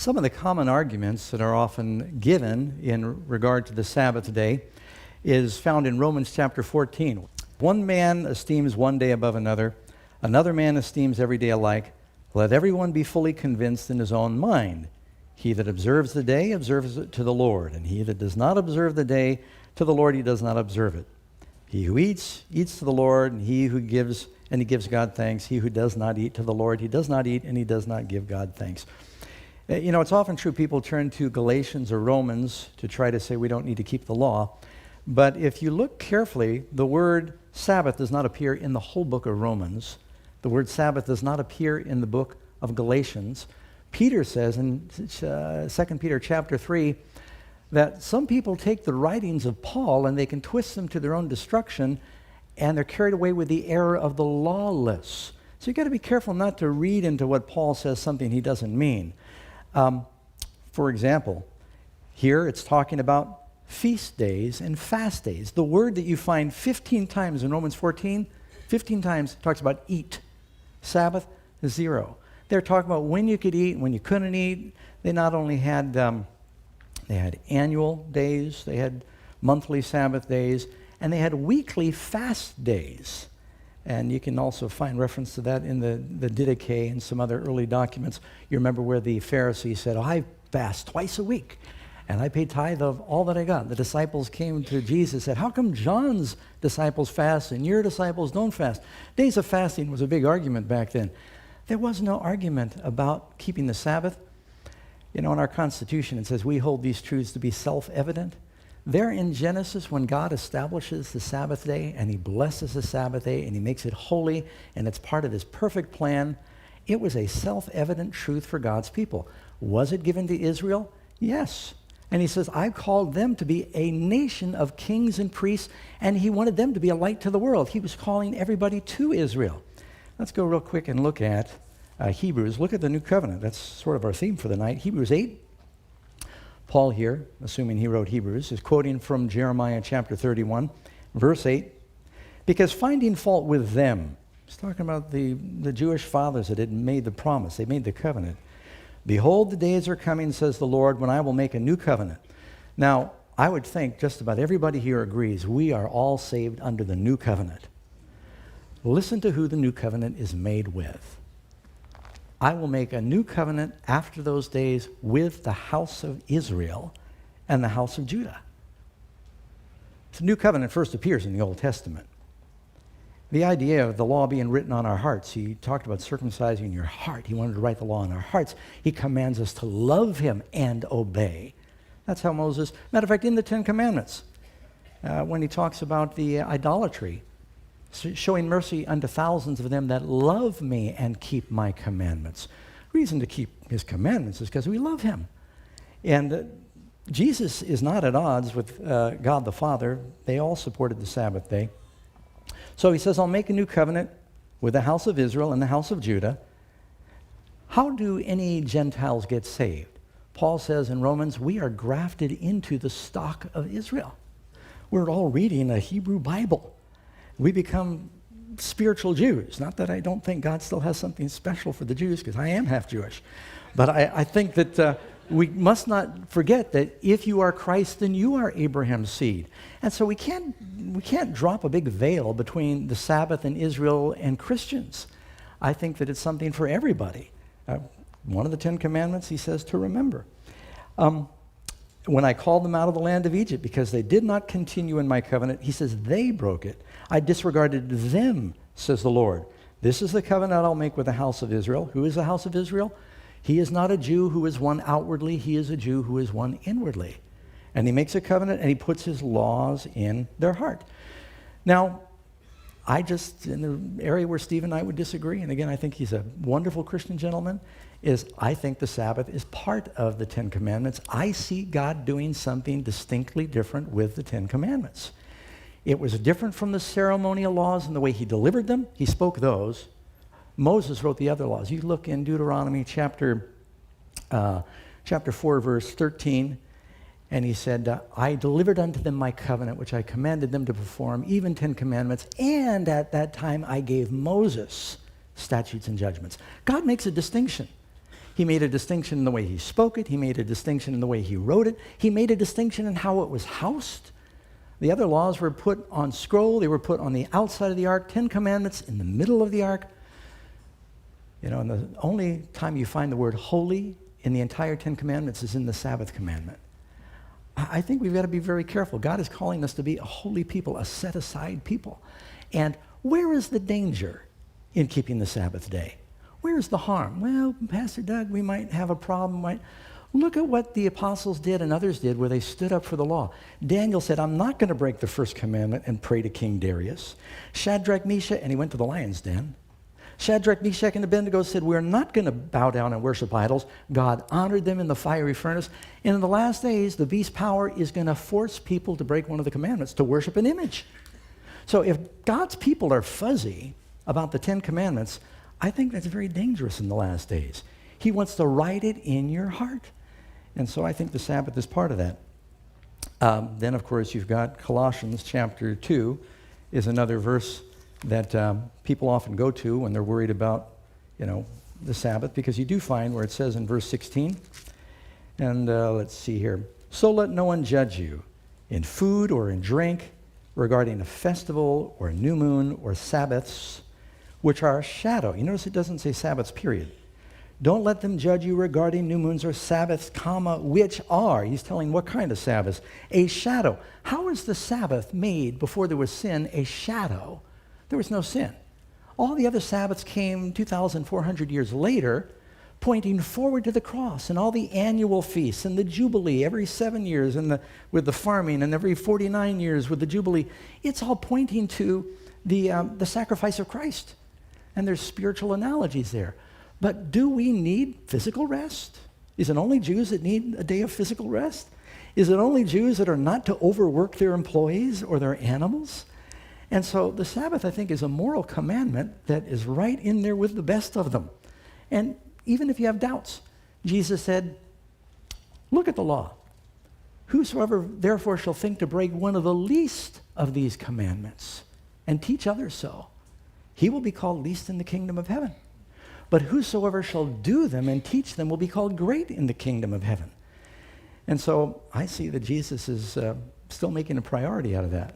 Some of the common arguments that are often given in regard to the Sabbath day is found in Romans chapter 14. One man esteems one day above another. Another man esteems every day alike. Let everyone be fully convinced in his own mind. He that observes the day observes it to the Lord, and he that does not observe the day to the Lord, he does not observe it. He who eats, eats to the Lord, and he who gives, and he gives God thanks. He who does not eat to the Lord, he does not eat, and he does not give God thanks. You know, it's often true people turn to Galatians or Romans to try to say we don't need to keep the law. But if you look carefully, the word Sabbath does not appear in the whole book of Romans. The word Sabbath does not appear in the book of Galatians. Peter says in 2 Peter chapter 3 that some people take the writings of Paul and they can twist them to their own destruction, and they're carried away with the error of the lawless. So you've got to be careful not to read into what Paul says something he doesn't mean. For example, here it's talking about feast days and fast days. The word that you find 15 times in Romans 14, 15 times talks about eat. Sabbath is 0. They're talking about when you could eat and when you couldn't eat. They not only had they had annual days, they had monthly Sabbath days, and they had weekly fast days. And you can also find reference to that in the Didache and some other early documents. You remember where the Pharisee said, I fast twice a week, and I pay tithe of all that I got. The disciples came to Jesus and said, how come John's disciples fast and your disciples don't fast? Days of fasting was a big argument back then. There was no argument about keeping the Sabbath. You know, in our Constitution it says we hold these truths to be self-evident. There in Genesis, when God establishes the Sabbath day and he blesses the Sabbath day and he makes it holy and it's part of his perfect plan, it was a self-evident truth for God's people. Was it given to Israel? Yes. And he says, I called them to be a nation of kings and priests, and he wanted them to be a light to the world. He was calling everybody to Israel. Let's go real quick and look at Hebrews. Look at the New Covenant. That's sort of our theme for the night. Hebrews 8. Paul here, assuming he wrote Hebrews, is quoting from Jeremiah chapter 31, verse 8. Because finding fault with them, he's talking about the Jewish fathers that had made the promise, they made the covenant. Behold, the days are coming, says the Lord, when I will make a new covenant. Now, I would think just about everybody here agrees we are all saved under the new covenant. Listen to who the new covenant is made with. I will make a new covenant after those days with the house of Israel and the house of Judah. The new covenant first appears in the Old Testament. The idea of the law being written on our hearts, he talked about circumcising your heart. He wanted to write the law on our hearts. He commands us to love him and obey. That's how Moses, matter of fact, in the Ten Commandments, when he talks about the idolatry, showing mercy unto thousands of them that love me and keep my commandments. Reason to keep his commandments is because we love him. And Jesus is not at odds with God the Father. They all supported the Sabbath day. So he says, I'll make a new covenant with the house of Israel and the house of Judah. How do any Gentiles get saved? Paul says in Romans, we are grafted into the stock of Israel. We're all reading a Hebrew Bible. We become spiritual Jews. Not that I don't think God still has something special for the Jews, because I am half Jewish. But I think that we must not forget that if you are Christ, then you are Abraham's seed. And so we can't drop a big veil between the Sabbath and Israel and Christians. I think that it's something for everybody. One of the Ten Commandments, he says, to remember. When I called them out of the land of Egypt, because they did not continue in my covenant, he says, they broke it. I disregarded them, says the Lord. This is the covenant I'll make with the house of Israel. Who is the house of Israel? He is not a Jew who is one outwardly. He is a Jew who is one inwardly. And he makes a covenant and he puts his laws in their heart. Now, in the area where Steve and I would disagree, and again, I think he's a wonderful Christian gentleman, is I think the Sabbath is part of the Ten Commandments. I see God doing something distinctly different with the Ten Commandments. It was different from the ceremonial laws in the way he delivered them. He spoke those. Moses wrote the other laws. You look in Deuteronomy chapter 4, verse 13, and he said, I delivered unto them my covenant, which I commanded them to perform, even 10 commandments, and at that time I gave Moses statutes and judgments. God makes a distinction. He made a distinction in the way he spoke it. He made a distinction in the way he wrote it. He made a distinction in how it was housed. The other laws were put on scroll. They were put on the outside of the ark. 10 commandments in the middle of the ark. You know, and the only time you find the word holy in the entire 10 commandments is in the Sabbath commandment. I think we've got to be very careful. God is calling us to be a holy people, a set-aside people. And where is the danger in keeping the Sabbath day? Where is the harm? Well, Pastor Doug, we might have a problem. Look at what the apostles did and others did where they stood up for the law. Daniel said, I'm not going to break the first commandment and pray to King Darius. Shadrach, Meshach, and he went to the lion's den. Shadrach, Meshach, and Abednego said, we're not going to bow down and worship idols. God honored them in the fiery furnace. And in the last days, the beast power is going to force people to break one of the commandments, to worship an image. So if God's people are fuzzy about the 10 commandments, I think that's very dangerous in the last days. He wants to write it in your heart. And so I think the Sabbath is part of that. Then, of course, you've got Colossians chapter 2 is another verse that people often go to when they're worried about, the Sabbath, because you do find where it says in verse 16, and let's see here, so let no one judge you in food or in drink regarding a festival or a new moon or Sabbaths, which are a shadow. You notice it doesn't say Sabbaths, period. Don't let them judge you regarding new moons or Sabbaths, which are, he's telling what kind of Sabbaths, a shadow. How is the Sabbath made before there was sin a shadow? There was no sin. All the other Sabbaths came 2,400 years later, pointing forward to the cross, and all the annual feasts and the Jubilee every 7 years with the farming, and every 49 years with the Jubilee. It's all pointing to the sacrifice of Christ. And there's spiritual analogies there. But do we need physical rest? Is it only Jews that need a day of physical rest? Is it only Jews that are not to overwork their employees or their animals? And so the Sabbath, I think, is a moral commandment that is right in there with the best of them. And even if you have doubts, Jesus said, look at the law. Whosoever therefore shall think to break one of the least of these commandments and teach others so, he will be called least in the kingdom of heaven. But whosoever shall do them and teach them will be called great in the kingdom of heaven. And so I see that Jesus is still making a priority out of that.